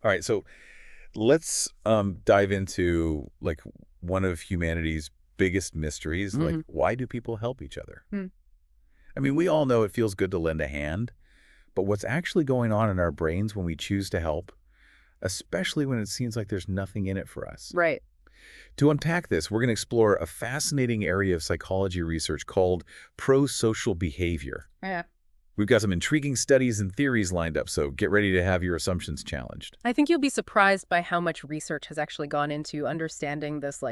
All right, so let's dive into like one of humanity's biggest mysteries, like Hmm. why do people help each other? Hmm. I mean, we all know it feels good to lend a hand, but what's actually going on in our brains when we choose to help, especially when it seems like there's nothing in it for us? Right. To unpack this, we're going to explore a fascinating area of psychology research called pro-social behavior. Yeah. We've got some intriguing studies and theories lined up, so get ready to have your assumptions challenged. I think you'll be surprised by how much research has actually gone into understanding this,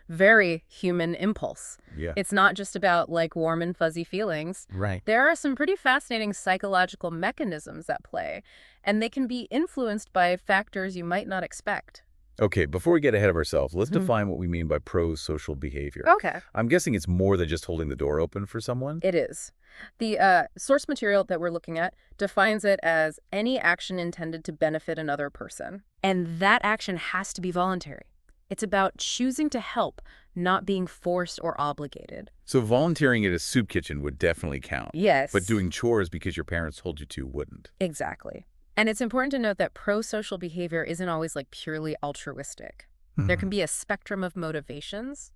very human impulse. Yeah. It's not just about, warm and fuzzy feelings. Right. There are some pretty fascinating psychological mechanisms at play, and they can be influenced by factors you might not expect. Okay, before we get ahead of ourselves, let's Mhm. define what we mean by pro-social behavior. Okay. I'm guessing it's more than just holding the door open for someone? It is. The source material that we're looking at defines it as any action intended to benefit another person. And that action has to be voluntary. It's about choosing to help, not being forced or obligated. So volunteering at a soup kitchen would definitely count, but Yes, doing chores because your parents told you to wouldn't. exactly. And it's important to note that pro-social behavior isn't always purely altruistic. There can Hmm. be a spectrum of motivations.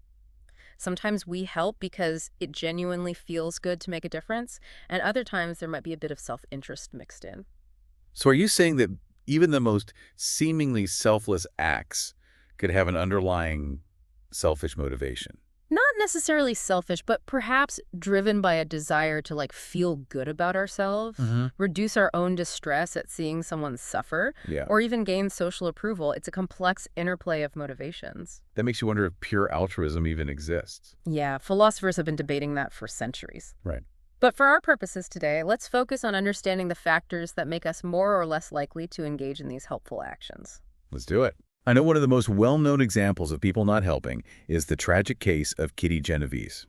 Sometimes we help because it genuinely feels good to make a difference, and other times there might be a bit of self-interest mixed in. So are you saying that even the most seemingly selfless acts could have an underlying selfish motivation? Not necessarily selfish, but perhaps driven by a desire to feel good about ourselves, Hmm. reduce our own distress at seeing someone suffer, Yeah. or even gain social approval. It's a complex interplay of motivations. That makes you wonder if pure altruism even exists. Yeah, philosophers have been debating that for centuries. Right. But for our purposes today, let's focus on understanding the factors that make us more or less likely to engage in these helpful actions. Let's do it. I know one of the most well-known examples of people not helping is the tragic case of Kitty Genovese.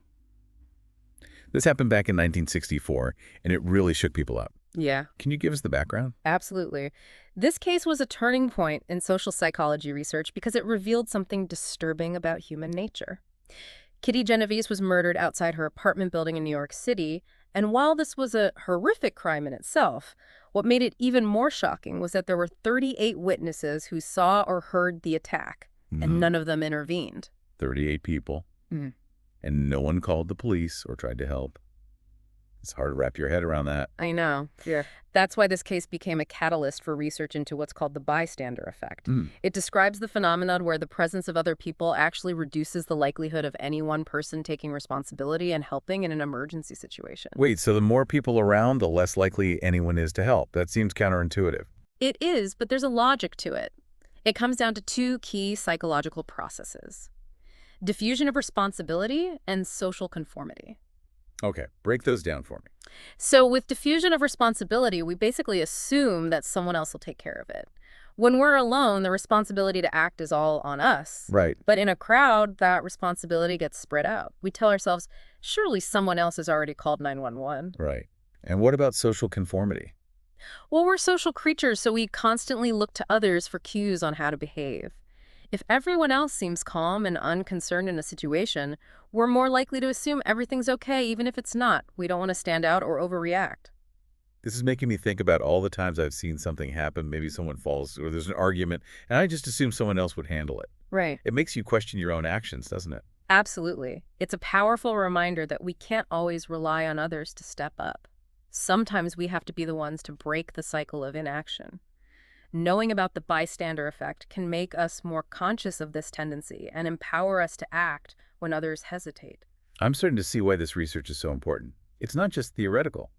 This happened back in 1964, and it really shook people up. Yeah, Can you give us the background? absolutely. This case was a turning point in social psychology research because it revealed something disturbing about human nature. Kitty Genovese was murdered outside her apartment building in New York City, and while this was a horrific crime in itself, what made it even more shocking was that there were 38 witnesses who saw or heard the attack, and none of them intervened. 38 people, and no one called the police or tried to help. It's hard to wrap your head around that. I know. Yeah. That's why this case became a catalyst for research into what's called the bystander effect. Mm. It describes the phenomenon where the presence of other people actually reduces the likelihood of any one person taking responsibility and helping in an emergency situation. Wait, so the more people around, the less likely anyone is to help. That seems counterintuitive. It is, but there's a logic to it. It comes down to two key psychological processes: diffusion of responsibility and social conformity. Okay, break those down for me. So with diffusion of responsibility, we basically assume that someone else will take care of it. When we're alone, the responsibility to act is all on us. Right. But in a crowd, that responsibility gets spread out. We tell ourselves, surely someone else has already called 911. Right. And what about social conformity? Well, we're social creatures, so we constantly look to others for cues on how to behave. If everyone else seems calm and unconcerned in a situation, we're more likely to assume everything's okay, even if it's not. We don't want to stand out or overreact. This is making me think about all the times I've seen something happen. Maybe someone falls or there's an argument, and I just assume someone else would handle it. Right. It makes you question your own actions, doesn't it? Absolutely. It's a powerful reminder that we can't always rely on others to step up. Sometimes we have to be the ones to break the cycle of inaction. Knowing about the bystander effect can make us more conscious of this tendency and empower us to act when others hesitate. I'm starting to see why this research is so important. It's not just theoretical.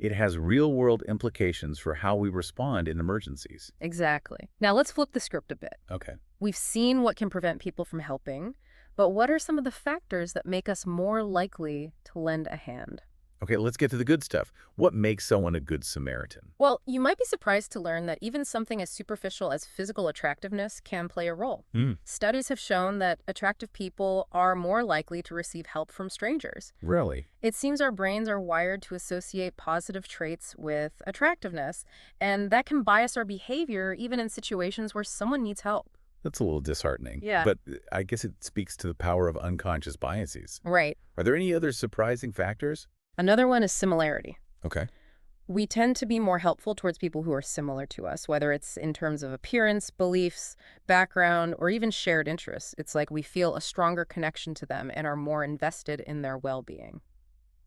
It has real-world implications for how we respond in emergencies. Exactly. Now let's flip the script a bit. Okay. We've seen what can prevent people from helping, but what are some of the factors that make us more likely to lend a hand? Okay, let's get to the good stuff. What makes someone a good Samaritan? Well, you might be surprised to learn that even something as superficial as physical attractiveness can play a role. Hmm. Studies have shown that attractive people are more likely to receive help from strangers. Really? It seems our brains are wired to associate positive traits with attractiveness, and that can bias our behavior even in situations where someone needs help. That's a little disheartening. Yeah. But I guess it speaks to the power of unconscious biases. Right. Are there any other surprising factors? Another one is similarity. Okay. We tend to be more helpful towards people who are similar to us, whether it's in terms of appearance, beliefs, background, or even shared interests. It's like we feel a stronger connection to them and are more invested in their well-being.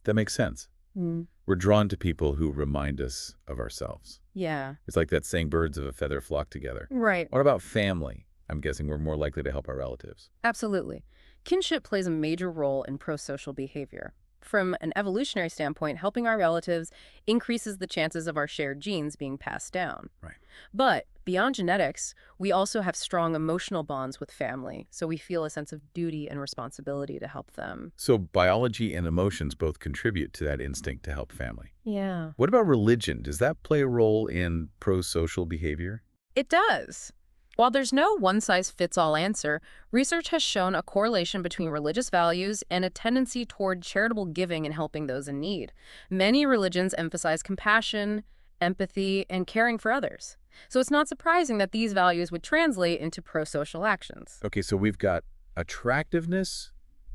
That makes sense. Mm. We're drawn to people who remind us of ourselves. Yeah. It's like that saying, birds of a feather flock together. Right. What about family? I'm guessing we're more likely to help our relatives. Absolutely. Kinship plays a major role in pro-social behavior. From an evolutionary standpoint, helping our relatives increases the chances of our shared genes being passed down. Right. But beyond genetics, we also have strong emotional bonds with family, so we feel a sense of duty and responsibility to help them. So biology and emotions both contribute to that instinct to help family. Yeah. What about religion? Does that play a role in pro-social behavior? It does. While there's no one-size-fits-all answer, research has shown a correlation between religious values and a tendency toward charitable giving and helping those in need. Many religions emphasize compassion, empathy, and caring for others. So it's not surprising that these values would translate into pro-social actions. Okay, so we've got attractiveness,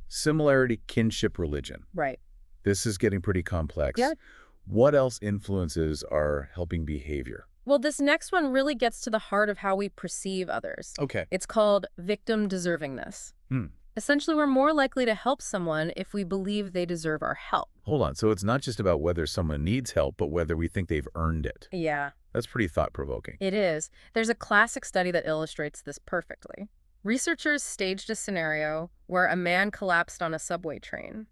similarity, kinship, religion. Right. This is getting pretty complex. Yeah. What else influences our helping behavior? Well, this next one really gets to the heart of how we perceive others. Okay. It's called victim deservingness. Hmm. Essentially, we're more likely to help someone if we believe they deserve our help. Hold on. So it's not just about whether someone needs help, but whether we think they've earned it. Yeah, That's pretty thought-provoking. it is. There's a classic study that illustrates this perfectly. Researchers staged a scenario where a man collapsed on a subway train.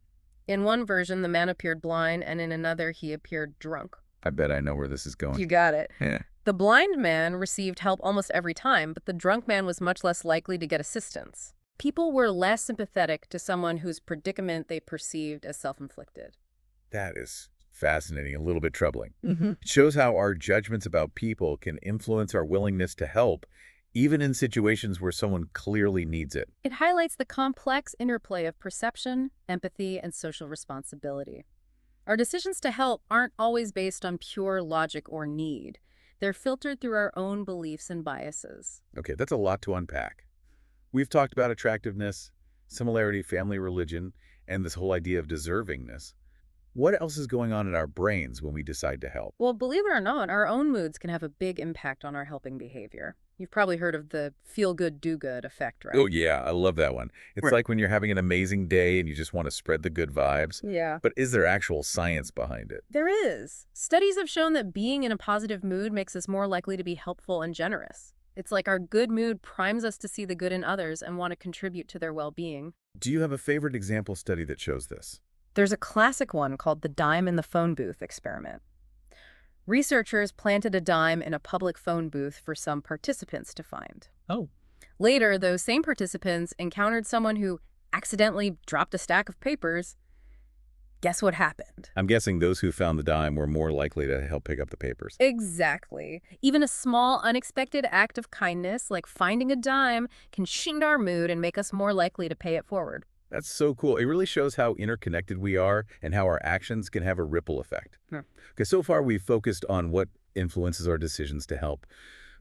In one version, the man appeared blind, and in another, he appeared drunk. I bet I know where this is going. You got it. Yeah. The blind man received help almost every time, but the drunk man was much less likely to get assistance. People were less sympathetic to someone whose predicament they perceived as self-inflicted. That is fascinating, a little bit troubling. Mm-hmm. It shows how our judgments about people can influence our willingness to help, even in situations where someone clearly needs it. It highlights the complex interplay of perception, empathy, and social responsibility. Our decisions to help aren't always based on pure logic or need. They're filtered through our own beliefs and biases. Okay, that's a lot to unpack. We've talked about attractiveness, similarity, family, religion, and this whole idea of deservingness. What else is going on in our brains when we decide to help? Well, believe it or not, our own moods can have a big impact on our helping behavior. You've probably heard of the feel-good, do-good effect, right? Oh, yeah, I love that one. It's Right. like when you're having an amazing day and you just want to spread the good vibes. Yeah. But is there actual science behind it? There is. Studies have shown that being in a positive mood makes us more likely to be helpful and generous. It's like our good mood primes us to see the good in others and want to contribute to their well-being. Do you have a favorite example study that shows this? There's a classic one called the dime in the phone booth experiment. Researchers planted a dime in a public phone booth for some participants to find. Oh. Later, those same participants encountered someone who accidentally dropped a stack of papers. Guess what happened? I'm guessing those who found the dime were more likely to help pick up the papers. Exactly. Even a small, unexpected act of kindness, like finding a dime, can shift our mood and make us more likely to pay it forward. That's so cool. It really shows how interconnected we are and how our actions can have a ripple effect. Yeah. Okay, so far we've focused on what influences our decisions to help,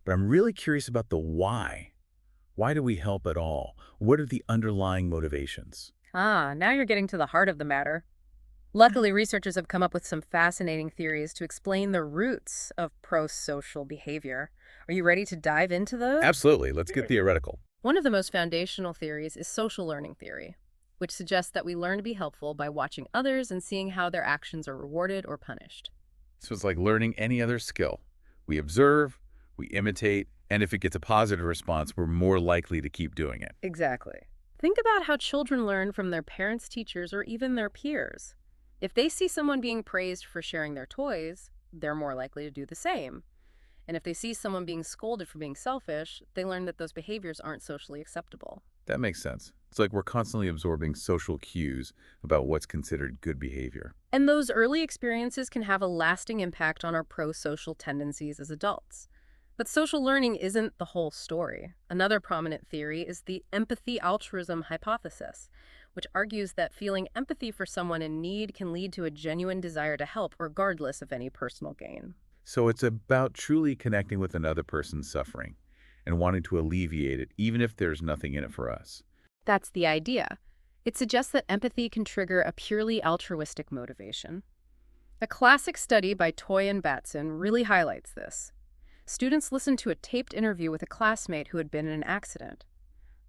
but I'm really curious about the why. Why do we help at all? What are the underlying motivations? Ah, now you're getting to the heart of the matter. Luckily, researchers have come up with some fascinating theories to explain the roots of pro-social behavior. Are you ready to dive into those? Absolutely. Let's get theoretical. One of the most foundational theories is social learning theory, which suggests that we learn to be helpful by watching others and seeing how their actions are rewarded or punished. So it's like learning any other skill. We observe, we imitate, and if it gets a positive response, we're more likely to keep doing it. Exactly. Think about how children learn from their parents, teachers, or even their peers. If they see someone being praised for sharing their toys, they're more likely to do the same. And if they see someone being scolded for being selfish, they learn that those behaviors aren't socially acceptable. That makes sense. It's like we're constantly absorbing social cues about what's considered good behavior. And those early experiences can have a lasting impact on our pro-social tendencies as adults. But social learning isn't the whole story. Another prominent theory is the empathy-altruism hypothesis, which argues that feeling empathy for someone in need can lead to a genuine desire to help regardless of any personal gain. So it's about truly connecting with another person's suffering and wanting to alleviate it, even if there's nothing in it for us. That's the idea. It suggests that empathy can trigger a purely altruistic motivation. A classic study by Toy and Batson really highlights this. Students listened to a taped interview with a classmate who had been in an accident.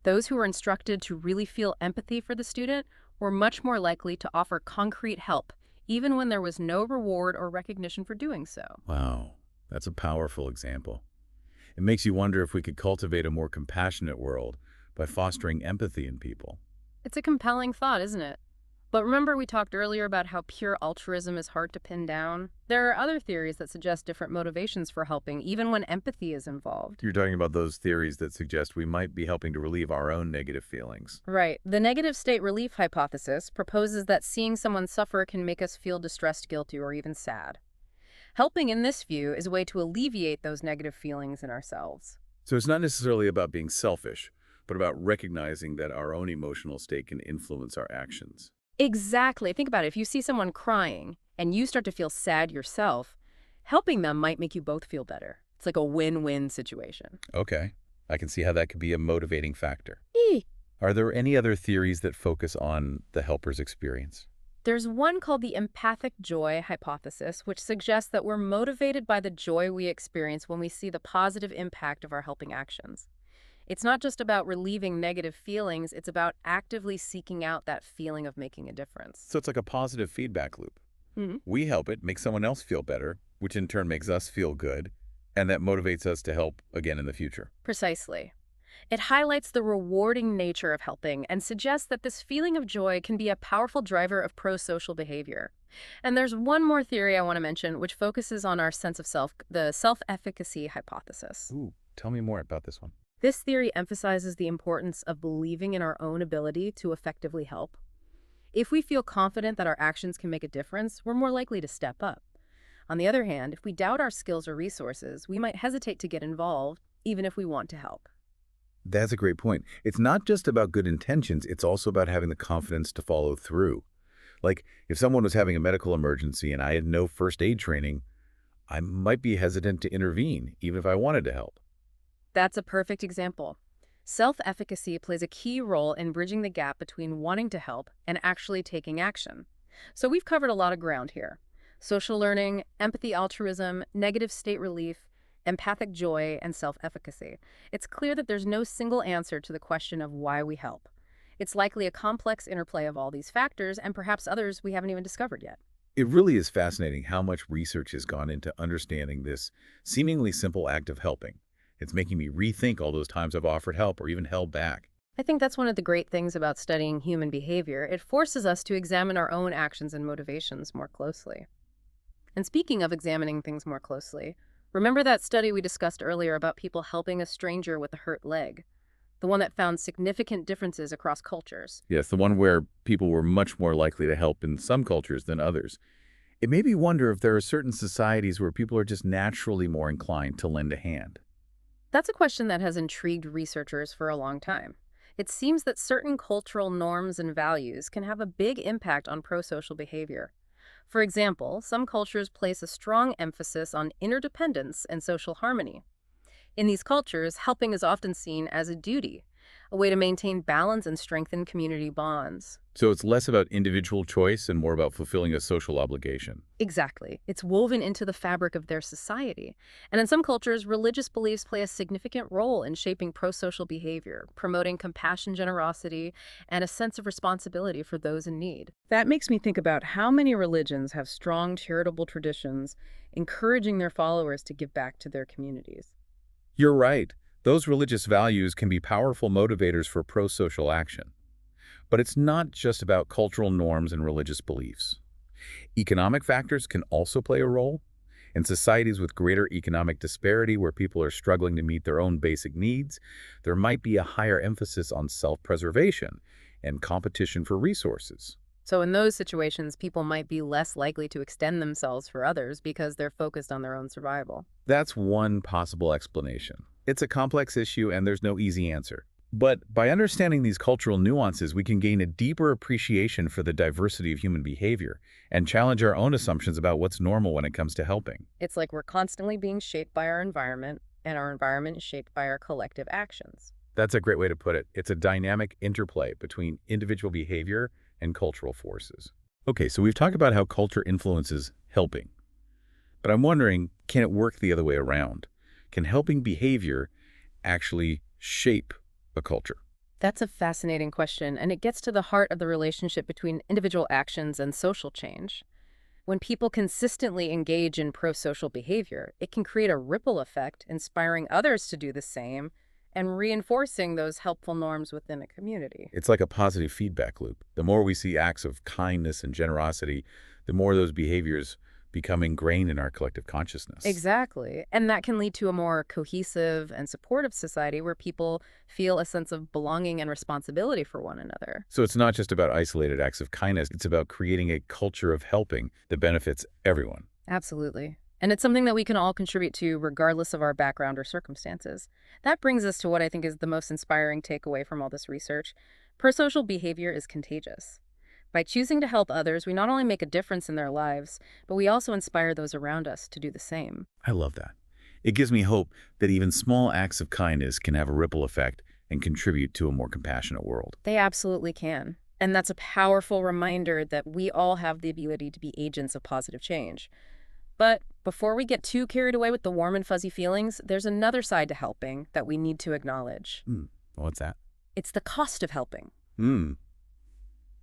Those who were instructed to really feel empathy for the student were much more likely to offer concrete help, even when there was no reward or recognition for doing so. Wow, that's a powerful example. It makes you wonder if we could cultivate a more compassionate world by fostering empathy in people. It's a compelling thought, isn't it? But remember we talked earlier about how pure altruism is hard to pin down? There are other theories that suggest different motivations for helping, even when empathy is involved. You're talking about those theories that suggest we might be helping to relieve our own negative feelings. Right. The negative state relief hypothesis proposes that seeing someone suffer can make us feel distressed, guilty, or even sad. Helping in this view is a way to alleviate those negative feelings in ourselves. So it's not necessarily about being selfish, but about recognizing that our own emotional state can influence our actions. Exactly. Think about it. If you see someone crying and you start to feel sad yourself, helping them might make you both feel better. It's like a win-win situation. Okay, I can see how that could be a motivating factor. Eee. Are there any other theories that focus on the helper's experience? There's one called the empathic joy hypothesis, which suggests that we're motivated by the joy we experience when we see the positive impact of our helping actions. It's not just about relieving negative feelings, it's about actively seeking out that feeling of making a difference. So it's like a positive feedback loop. Hmm. We help it make someone else feel better, which in turn makes us feel good, and that motivates us to help again in the future. Precisely. It highlights the rewarding nature of helping and suggests that this feeling of joy can be a powerful driver of pro-social behavior. And there's one more theory I want to mention, which focuses on our sense of self, the self-efficacy hypothesis. Ooh, tell me more about this one. This theory emphasizes the importance of believing in our own ability to effectively help. If we feel confident that our actions can make a difference, we're more likely to step up. On the other hand, if we doubt our skills or resources, we might hesitate to get involved, even if we want to help. That's a great point. It's not just about good intentions, it's also about having the confidence to follow through. Like, if someone was having a medical emergency and I had no first aid training, I might be hesitant to intervene, even if I wanted to help. That's a perfect example. Self-efficacy plays a key role in bridging the gap between wanting to help and actually taking action. So we've covered a lot of ground here. Social learning, empathy altruism, negative state relief, empathic joy, and self-efficacy. It's clear that there's no single answer to the question of why we help. It's likely a complex interplay of all these factors and perhaps others we haven't even discovered yet. It really is fascinating how much research has gone into understanding this seemingly simple act of helping. It's making me rethink all those times I've offered help or even held back. I think that's one of the great things about studying human behavior. It forces us to examine our own actions and motivations more closely. And speaking of examining things more closely, remember that study we discussed earlier about people helping a stranger with a hurt leg? The one that found significant differences across cultures. Yes, the one where people were much more likely to help in some cultures than others. It made me wonder if there are certain societies where people are just naturally more inclined to lend a hand. That's a question that has intrigued researchers for a long time. It seems that certain cultural norms and values can have a big impact on pro-social behavior. For example, some cultures place a strong emphasis on interdependence and social harmony. In these cultures, helping is often seen as a duty, a way to maintain balance and strengthen community bonds. So it's less about individual choice and more about fulfilling a social obligation. Exactly. It's woven into the fabric of their society. And in some cultures, religious beliefs play a significant role in shaping pro-social behavior, promoting compassion, generosity, and a sense of responsibility for those in need. That makes me think about how many religions have strong charitable traditions, encouraging their followers to give back to their communities. You're right. Those religious values can be powerful motivators for pro-social action. But it's not just about cultural norms and religious beliefs. Economic factors can also play a role. In societies with greater economic disparity where people are struggling to meet their own basic needs, there might be a higher emphasis on self-preservation and competition for resources. So in those situations, people might be less likely to extend themselves for others because they're focused on their own survival. That's one possible explanation. It's a complex issue and there's no easy answer. But by understanding these cultural nuances, we can gain a deeper appreciation for the diversity of human behavior and challenge our own assumptions about what's normal when it comes to helping. It's like we're constantly being shaped by our environment, and our environment is shaped by our collective actions. That's a great way to put it. It's a dynamic interplay between individual behavior and cultural forces. Okay, so we've talked about how culture influences helping. But I'm wondering, can it work the other way around? Can helping behavior actually shape a culture? That's a fascinating question, and it gets to the heart of the relationship between individual actions and social change. When people consistently engage in pro-social behavior, it can create a ripple effect, inspiring others to do the same and reinforcing those helpful norms within a community. It's like a positive feedback loop. The more we see acts of kindness and generosity, the more those behaviors become ingrained in our collective consciousness. Exactly. And that can lead to a more cohesive and supportive society where people feel a sense of belonging and responsibility for one another. So it's not just about isolated acts of kindness, it's about creating a culture of helping that benefits everyone. Absolutely. And it's something that we can all contribute to regardless of our background or circumstances. That brings us to what I think is the most inspiring takeaway from all this research. Prosocial behavior is contagious. By choosing to help others, we not only make a difference in their lives, but we also inspire those around us to do the same. I love that. It gives me hope that even small acts of kindness can have a ripple effect and contribute to a more compassionate world. They absolutely can. And that's a powerful reminder that we all have the ability to be agents of positive change. But before we get too carried away with the warm and fuzzy feelings, there's another side to helping that we need to acknowledge. What's that? It's the cost of helping. Hmm.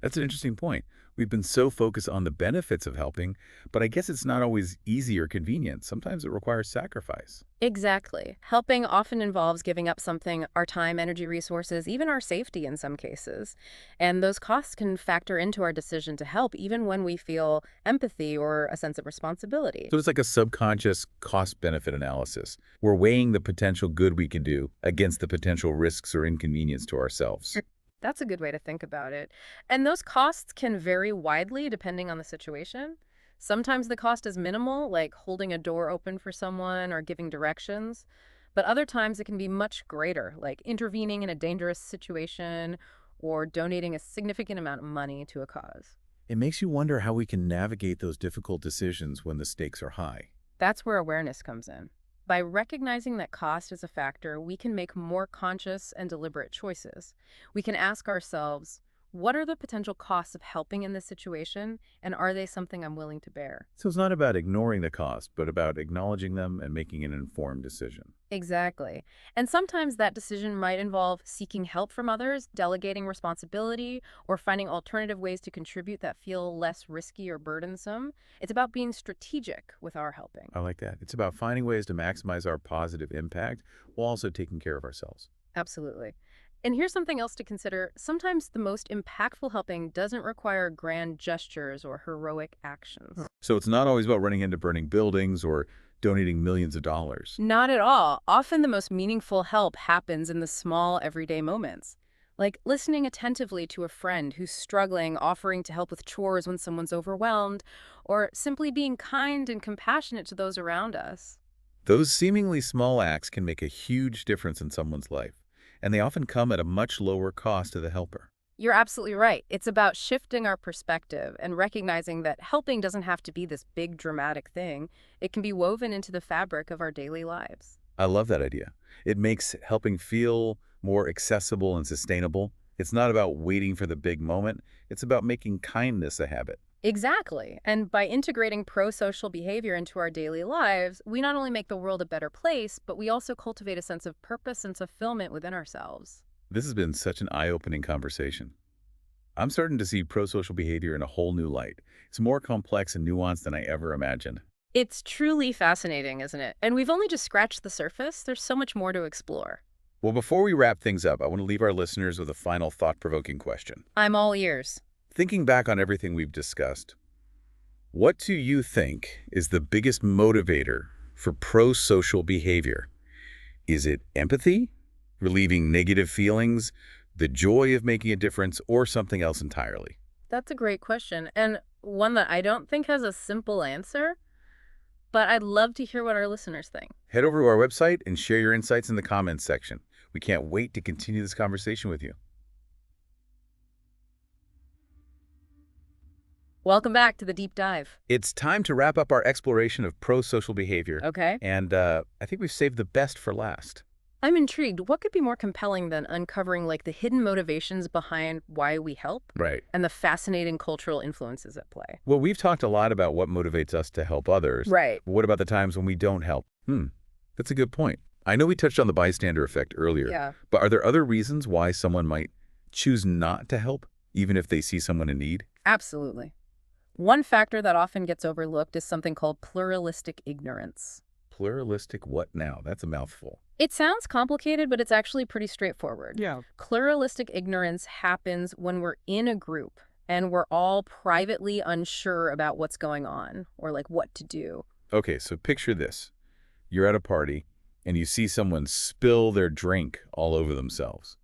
That's an interesting point. We've been so focused on the benefits of helping, but I guess it's not always easy or convenient. Sometimes it requires sacrifice. Exactly. Helping often involves giving up something, our time, energy, resources, even our safety in some cases. And those costs can factor into our decision to help even when we feel empathy or a sense of responsibility. So it's like a subconscious cost-benefit analysis. We're weighing the potential good we can do against the potential risks or inconvenience to ourselves. That's a good way to think about it. And those costs can vary widely depending on the situation. Sometimes the cost is minimal, like holding a door open for someone or giving directions. But other times it can be much greater, like intervening in a dangerous situation or donating a significant amount of money to a cause. It makes you wonder how we can navigate those difficult decisions when the stakes are high. That's where awareness comes in. By recognizing that cost is a factor, we can make more conscious and deliberate choices. We can ask ourselves, what are the potential costs of helping in this situation, and are they something I'm willing to bear? So it's not about ignoring the cost, but about acknowledging them and making an informed decision. Exactly. And sometimes that decision might involve seeking help from others, delegating responsibility, or finding alternative ways to contribute that feel less risky or burdensome. It's about being strategic with our helping. I like that. It's about finding ways to maximize our positive impact while also taking care of ourselves. Absolutely. And here's something else to consider. Sometimes the most impactful helping doesn't require grand gestures or heroic actions. So it's not always about running into burning buildings or donating millions of dollars. Not at all. Often the most meaningful help happens in the small, everyday moments. Like listening attentively to a friend who's struggling, offering to help with chores when someone's overwhelmed, or simply being kind and compassionate to those around us. Those seemingly small acts can make a huge difference in someone's life, and they often come at a much lower cost to the helper. You're absolutely right. It's about shifting our perspective and recognizing that helping doesn't have to be this big dramatic thing. It can be woven into the fabric of our daily lives. I love that idea. It makes helping feel more accessible and sustainable. It's not about waiting for the big moment. It's about making kindness a habit. Exactly. And by integrating pro-social behavior into our daily lives, we not only make the world a better place, but we also cultivate a sense of purpose and fulfillment within ourselves. This has been such an eye-opening conversation. I'm starting to see pro-social behavior in a whole new light. It's more complex and nuanced than I ever imagined. It's truly fascinating, isn't it? And we've only just scratched the surface. There's so much more to explore. Well, before we wrap things up, I want to leave our listeners with a final thought-provoking question. I'm all ears. Thinking back on everything we've discussed, what do you think is the biggest motivator for pro-social behavior? Is it empathy, relieving negative feelings, the joy of making a difference, or something else entirely? That's a great question, and one that I don't think has a simple answer, but I'd love to hear what our listeners think. Head over to our website and share your insights in the comments section. We can't wait to continue this conversation with you. Welcome back to the deep dive. It's time to wrap up our exploration of pro-social behavior. Okay. And I think we've saved the best for last. I'm intrigued. What could be more compelling than uncovering like the hidden motivations behind why we help Right. and the fascinating cultural influences at play? Well, we've talked a lot about what motivates us to help others. Right. But what about the times when we don't help? That's a good point. I know we touched on the bystander effect earlier, Yeah, but are there other reasons why someone might choose not to help, even if they see someone in need? absolutely. One factor that often gets overlooked is something called pluralistic ignorance. Pluralistic what now? That's a mouthful. It sounds complicated, but it's actually pretty straightforward. Yeah. Pluralistic ignorance happens when we're in a group and we're all privately unsure about what's going on or like what to do. Okay, so picture this. You're at a party, and you see someone spill their drink all over themselves.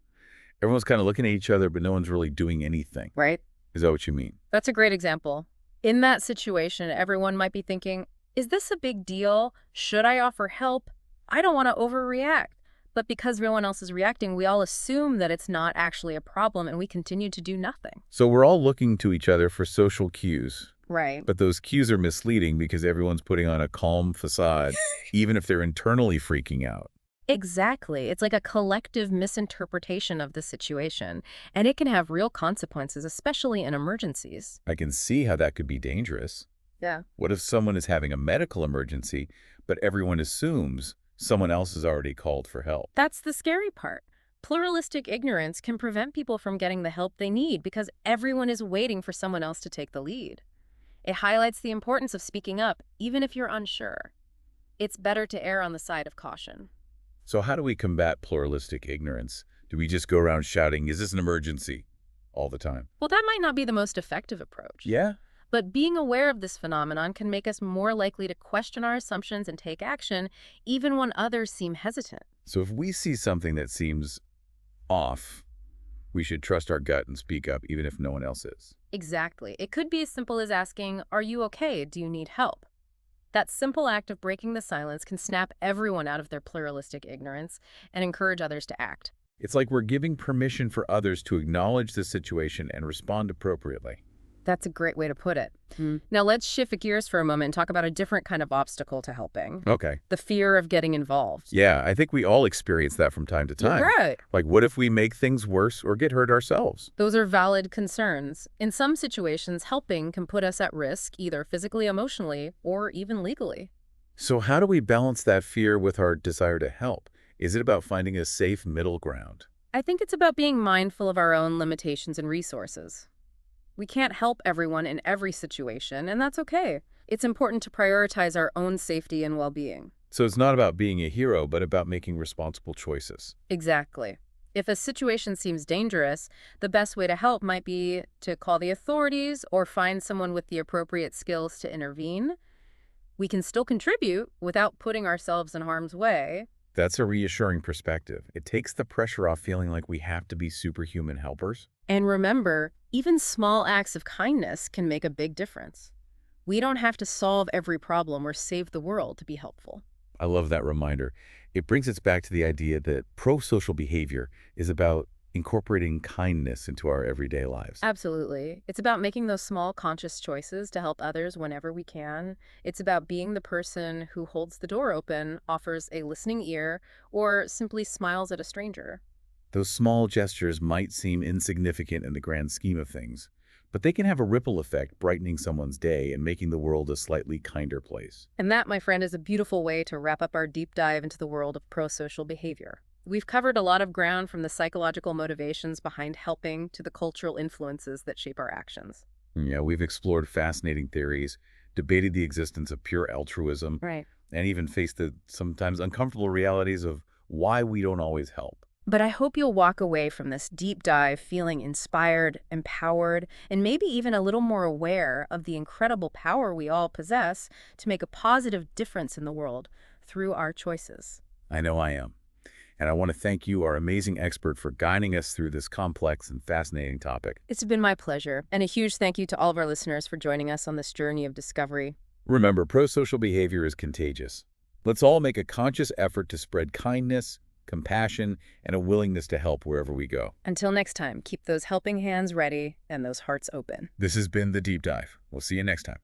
Everyone's kind of looking at each other, but no one's really doing anything. Right? Is that what you mean? That's a great example. In that situation, everyone might be thinking, is this a big deal? Should I offer help? I don't want to overreact. But because everyone else is reacting, we all assume that it's not actually a problem and we continue to do nothing. So we're all looking to each other for social cues, Right. but those cues are misleading because everyone's putting on a calm facade, even if they're internally freaking out. Exactly. It's like a collective misinterpretation of the situation, and it can have real consequences, especially in emergencies. I can see how that could be dangerous. Yeah. What if someone is having a medical emergency, but everyone assumes someone else has already called for help? That's the scary part. Pluralistic ignorance can prevent people from getting the help they need because everyone is waiting for someone else to take the lead. It highlights the importance of speaking up, even if you're unsure. It's better to err on the side of caution. So how do we combat pluralistic ignorance? Do we just go around shouting, is this an emergency, all the time? Well, that might not be the most effective approach. Yeah? But being aware of this phenomenon can make us more likely to question our assumptions and take action, even when others seem hesitant. So if we see something that seems off, we should trust our gut and speak up, even if no one else is. Exactly. It could be as simple as asking, are you okay? Do you need help? That simple act of breaking the silence can snap everyone out of their pluralistic ignorance and encourage others to act. It's like we're giving permission for others to acknowledge the situation and respond appropriately. That's a great way to put it. Now let's shift gears for a moment and talk about a different kind of obstacle to helping. Okay. The fear of getting involved. Yeah, I think we all experience that from time to time. Right. Like, what if we make things worse or get hurt ourselves? Those are valid concerns. In some situations, helping can put us at risk, either physically, emotionally, or even legally. So how do we balance that fear with our desire to help? Is it about finding a safe middle ground? I think it's about being mindful of our own limitations and resources. We can't help everyone in every situation, and that's okay. It's important to prioritize our own safety and well-being. So it's not about being a hero, but about making responsible choices. Exactly. If a situation seems dangerous, the best way to help might be to call the authorities or find someone with the appropriate skills to intervene. We can still contribute without putting ourselves in harm's way. That's a reassuring perspective. It takes the pressure off feeling like we have to be superhuman helpers. And remember, even small acts of kindness can make a big difference. We don't have to solve every problem or save the world to be helpful. I love that reminder. It brings us back to the idea that pro-social behavior is about incorporating kindness into our everyday lives. Absolutely. It's about making those small conscious choices to help others whenever we can. It's about being the person who holds the door open, offers a listening ear, or simply smiles at a stranger. Those small gestures might seem insignificant in the grand scheme of things, but they can have a ripple effect, brightening someone's day and making the world a slightly kinder place. And that, my friend, is a beautiful way to wrap up our deep dive into the world of pro-social behavior. We've covered a lot of ground, from the psychological motivations behind helping to the cultural influences that shape our actions. Yeah, we've explored fascinating theories, debated the existence of pure altruism, Right. and even faced the sometimes uncomfortable realities of why we don't always help. But I hope you'll walk away from this deep dive feeling inspired, empowered, and maybe even a little more aware of the incredible power we all possess to make a positive difference in the world through our choices. I know I am. And I want to thank you, our amazing expert, for guiding us through this complex and fascinating topic. It's been my pleasure, and a huge thank you to all of our listeners for joining us on this journey of discovery. Remember, pro-social behavior is contagious. Let's all make a conscious effort to spread kindness, compassion, and a willingness to help wherever we go. Until next time, keep those helping hands ready and those hearts open. This has been The Deep Dive. We'll see you next time.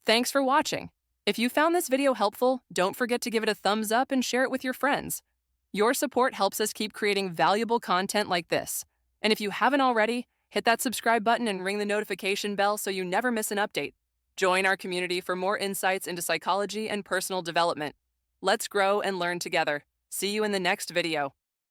Thanks for watching. If you found this video helpful, don't forget to give it a thumbs up and share it with your friends. Your support helps us keep creating valuable content like this. And if you haven't already, hit that subscribe button and ring the notification bell so you never miss an update. Join our community for more insights into psychology and personal development. Let's grow and learn together. See you in the next video.